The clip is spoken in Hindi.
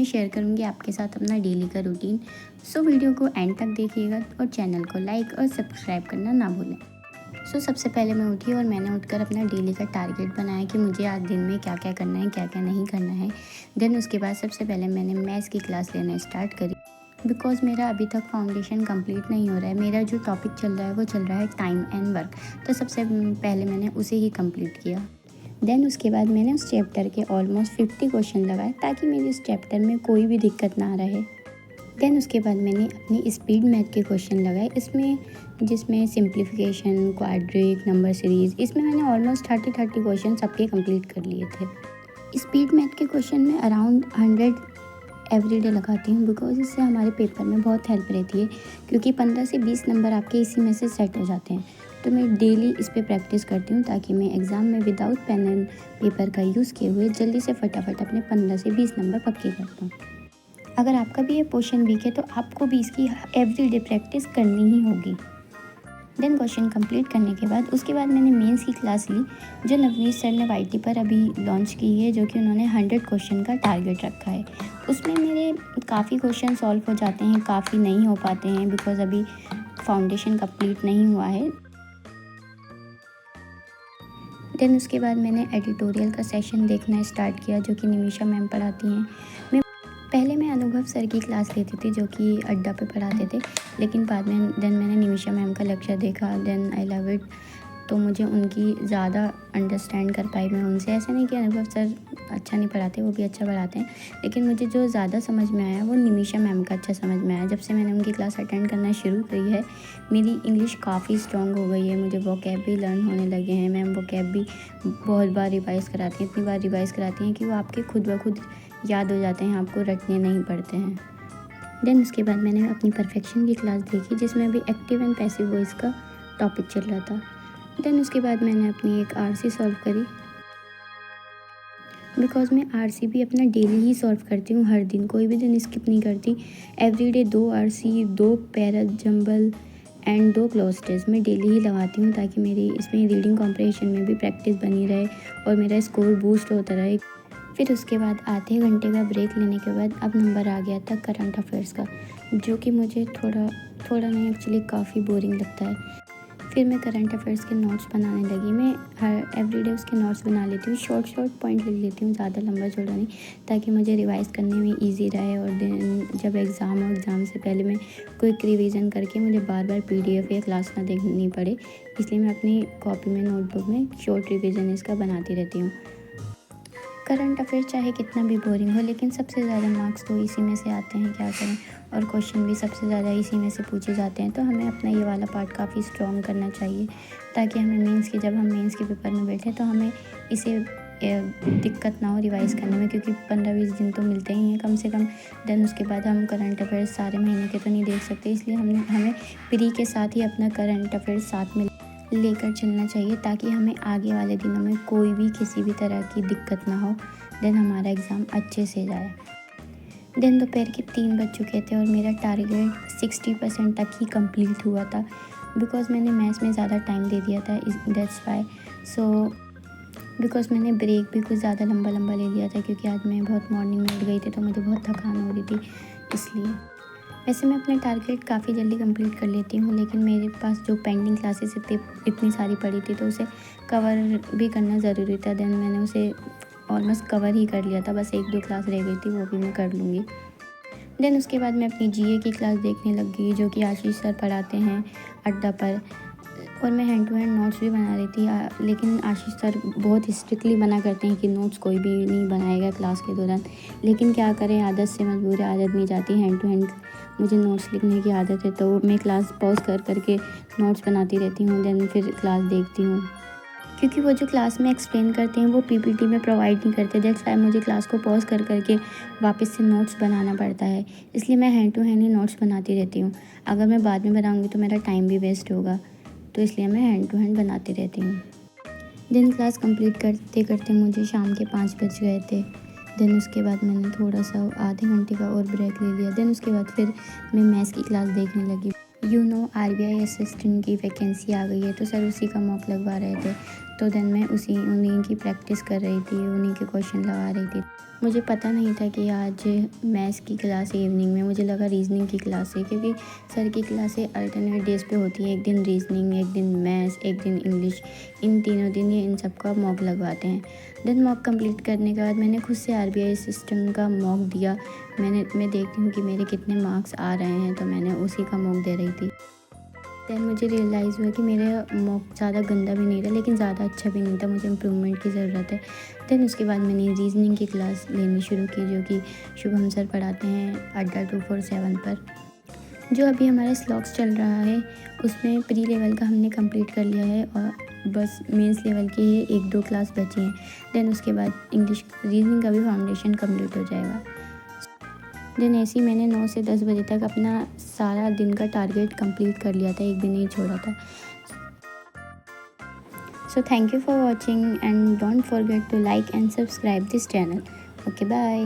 मैं शेयर करूँगी आपके साथ अपना डेली का रूटीन। सो वीडियो को एंड तक देखिएगा और चैनल को लाइक और सब्सक्राइब करना ना भूलें। सबसे पहले मैं उठी और मैंने उठकर अपना डेली का टारगेट बनाया कि मुझे आज दिन में क्या क्या करना है, क्या क्या नहीं करना है। देन उसके बाद सबसे पहले मैंने मैथ्स की क्लास लेना स्टार्ट करी, बिकॉज़ मेरा अभी तक फाउंडेशन कंप्लीट नहीं हो रहा है। मेरा जो टॉपिक चल रहा है वो चल रहा है टाइम एंड वर्क, तो सबसे पहले मैंने उसे ही कंप्लीट किया। देन उसके बाद मैंने उस चैप्टर के ऑलमोस्ट 50 क्वेश्चन लगाए ताकि मेरे इस चैप्टर में कोई भी दिक्कत ना रहे। देन उसके बाद मैंने अपनी स्पीड मैथ के क्वेश्चन लगाए, जिसमें सिंप्लीफिकेशन, क्वाड्रिक, नंबर सीरीज़, इसमें मैंने ऑलमोस्ट 30 क्वेश्चन सबके कंप्लीट कर लिए थे। स्पीड मैथ के क्वेश्चन में अराउंड 100 एवरीडे लगाती हूँ, बिकॉज इससे हमारे पेपर में बहुत हेल्प रहती है, क्योंकि 15 से 20 नंबर आपके इसी में से सेट हो जाते हैं। तो मैं डेली इस पर प्रैक्टिस करती हूँ ताकि मैं एग्ज़ाम में विदाउट पेन एंड पेपर का यूज़ किए हुए जल्दी से फटाफट अपने 15 से 20 नंबर पक्के कर दूँ। अगर आपका भी ये पोर्शन वीक है तो आपको भी इसकी एवरीडे प्रैक्टिस करनी ही होगी। देन क्वेश्चन कंप्लीट करने के बाद उसके बाद मैंने मेंस की क्लास ली, जो नवनीत सर ने वाईटी पर अभी लॉन्च की है, जो कि उन्होंने 100 क्वेश्चन का टारगेट रखा है। उसमें मेरे काफ़ी क्वेश्चन सॉल्व हो जाते हैं, काफ़ी नहीं हो पाते हैं, बिकॉज अभी फाउंडेशन कंप्लीट नहीं हुआ है। देन उसके बाद मैंने एडिटोरियल का सेशन देखना स्टार्ट किया, जो कि निमिषा मैम पढ़ाती हैं। पहले मैं अनुभव सर की क्लास लेती थी, जो कि अड्डा पे पढ़ाते थे, लेकिन बाद में मैंने निमिषा मैम का लेक्चर देखा, देन आई लव इट। तो मुझे उनकी ज़्यादा अंडरस्टैंड कर पाई मैं उनसे। ऐसा नहीं कि अनुभव सर अच्छा नहीं पढ़ाते, वो भी अच्छा पढ़ाते हैं, लेकिन मुझे जो ज़्यादा समझ में आया वो निमिषा मैम का अच्छा समझ में आया। जब से मैंने उनकी क्लास अटेंड करना शुरू करी है, मेरी इंग्लिश काफ़ी स्ट्रॉन्ग हो गई है, मुझे वोकैब भी लर्न होने लगे हैं। मैम वोकैब भी बहुत बार रिवाइज़ कराती हैं, इतनी बार रिवाइज़ कराती हैं कि वो आपके खुद ब खुद याद हो जाते हैं, आपको रटने नहीं पड़ते हैं। देन उसके बाद मैंने अपनी परफेक्शन की क्लास देखी, जिसमें अभी एक्टिव एंड पैसिव वॉइस का टॉपिक चल रहा था। देन उसके बाद मैंने अपनी एक आरसी सॉल्व करी, बिकॉज मैं आरसी भी अपना डेली ही सॉल्व करती हूँ, हर दिन, कोई भी दिन स्किप नहीं करती। Everyday 2 RC, 2 para jumble and 2 close मैं डेली ही लगाती हूँ, ताकि मेरी इसमें रीडिंग कॉम्प्रिहेंशन में भी प्रैक्टिस बनी रहे और मेरा स्कोर बूस्ट होता रहे। फिर उसके बाद आधे घंटे का ब्रेक लेने के बाद अब नंबर आ गया था करंट अफेयर्स का, जो कि मुझे थोड़ा नहीं, एक्चुअली काफ़ी बोरिंग लगता है। फिर मैं करंट अफेयर्स के नोट्स बनाने लगी। मैं हर एवरीडे उसके नोट्स बना लेती हूँ, शॉर्ट पॉइंट लिख लेती हूँ, ज़्यादा लंबा चौड़ा नहीं, ताकि मुझे रिवाइज़ करने में ईजी रहे। और दिन जब एग्ज़ाम से पहले मैं क्विक रिवीजन करके मुझे बार बार PDF या क्लास ना देखनी पड़े, इसलिए मैं अपनी कॉपी में, नोटबुक में शॉर्ट रिवीजन इसका बनाती रहती हूँ। करंट अफेयर चाहे कितना भी बोरिंग हो, लेकिन सबसे ज़्यादा मार्क्स तो इसी में से आते हैं, क्या करें, और क्वेश्चन भी सबसे ज़्यादा इसी में से पूछे जाते हैं। तो हमें अपना ये वाला पार्ट काफ़ी स्ट्रॉन्ग करना चाहिए, ताकि हमें जब हम मेंस के पेपर में बैठे तो हमें इसे दिक्कत ना हो रिवाइज़ करने में, क्योंकि 15-20 दिन तो मिलते ही हैं कम से कम। देन उसके बाद हम करंट अफेयर्स सारे महीने के तो नहीं देख सकते, इसलिए हमें प्री के साथ ही अपना करंट अफेयर्स साथ में लेकर चलना चाहिए, ताकि हमें आगे वाले दिनों में कोई भी किसी भी तरह की दिक्कत ना हो। देन हमारा एग्ज़ाम अच्छे से जाए। देन दोपहर के 3 बज चुके थे और मेरा टारगेट 60% तक ही कंप्लीट हुआ था, बिकॉज़ मैंने मैथ्स में ज़्यादा टाइम दे दिया था, दैट्स वाई। बिकॉज़ मैंने ब्रेक भी कुछ ज़्यादा लंबा ले लिया था, क्योंकि आज मैं बहुत मॉर्निंग में उठ गई थी, तो मुझे बहुत थकान हो रही थी, इसलिए। वैसे मैं अपने टारगेट काफ़ी जल्दी कंप्लीट कर लेती हूँ, लेकिन मेरे पास जो पेंडिंग क्लासेस इतनी सारी पड़ी थी, तो उसे कवर भी करना ज़रूरी था। देन मैंने उसे ऑलमोस्ट कवर ही कर लिया था, बस 1-2 क्लास रह गई थी, वो भी मैं कर लूँगी। देन उसके बाद मैं अपनी GA की क्लास देखने लग गई, जो कि आशीष सर पढ़ाते हैं अड्डा पर, और मैं हैंड टू हैंड नोट्स भी बना रही थी। लेकिन आशीष सर बहुत स्ट्रिक्टली मना करते हैं कि नोट्स कोई भी नहीं बनाएगा क्लास के दौरान, लेकिन क्या करें, आदत से मजबूर है, आदत नहीं जाती। हैंड टू हैंड मुझे नोट्स लिखने की आदत है, तो मैं क्लास पॉज करके नोट्स बनाती रहती हूँ, देन फिर क्लास देखती हूँ, क्योंकि वो जो क्लास में एक्सप्लेन करते हैं वो PPT में प्रोवाइड नहीं करते। दैट्स वाई मुझे क्लास को पॉज करके वापस से नोट्स बनाना पड़ता है, इसलिए मैं हैंड टू हैंड ही नोट्स बनाती रहती हूँ। अगर मैं बाद में बनाऊँगी तो मेरा टाइम भी वेस्ट होगा, तो इसलिए मैं हैंड टू हैंड बनाती रहती हूँ। देन क्लास कंप्लीट करते करते मुझे शाम के 5 बज गए थे। देन उसके बाद मैंने थोड़ा सा आधे घंटे का और ब्रेक ले लिया। देन उसके बाद फिर मैं मैथ्स की क्लास देखने लगी। RBI असिस्टेंट की वैकेंसी आ गई है, तो सर उसी का मॉक लगवा रहे थे, तो देन मैं उन्हीं की प्रैक्टिस कर रही थी, उन्हीं के क्वेश्चन लगा रही थी। मुझे पता नहीं था कि आज मैथ्स की क्लास है इवनिंग में, मुझे लगा रीजनिंग की क्लास है, क्योंकि सर की क्लासें अल्टरनेट डेज़ पे होती हैं। एक दिन रीजनिंग, एक दिन मैथ्स, एक दिन इंग्लिश, इन तीनों दिन ये इन सब का मॉक लगवाते हैं। देन मॉक कंप्लीट करने के बाद मैंने खुद से आरबीआई सिस्टम का मॉक दिया। मैं देखती हूँ कि मेरे कितने मार्क्स आ रहे हैं, तो मैंने उसी का मॉक दे रही थी। देन मुझे रियलाइज़ हुआ कि मेरा मॉक ज़्यादा गंदा भी नहीं था, लेकिन ज़्यादा अच्छा भी नहीं था, मुझे इम्प्रूवमेंट की ज़रूरत है। देन उसके बाद मैंने रीजनिंग की क्लास लेनी शुरू की, जो कि शुभम सर पढ़ाते हैं अड्डा 247 पर। जो अभी हमारा स्लॉक्स चल रहा है, उसमें प्री लेवल का हमने कंप्लीट कर लिया है और बस मेंस लेवल के 1-2 क्लास बची हैं। देन उसके बाद इंग्लिश रीजनिंग का भी फाउंडेशन कंप्लीट हो जाएगा। देन ऐसे ही मैंने 9 से 10 बजे तक अपना सारा दिन का टारगेट कंप्लीट कर लिया था, एक भी नहीं छोड़ा था। So thank you for watching and don't forget to like and subscribe this channel. Okay, bye.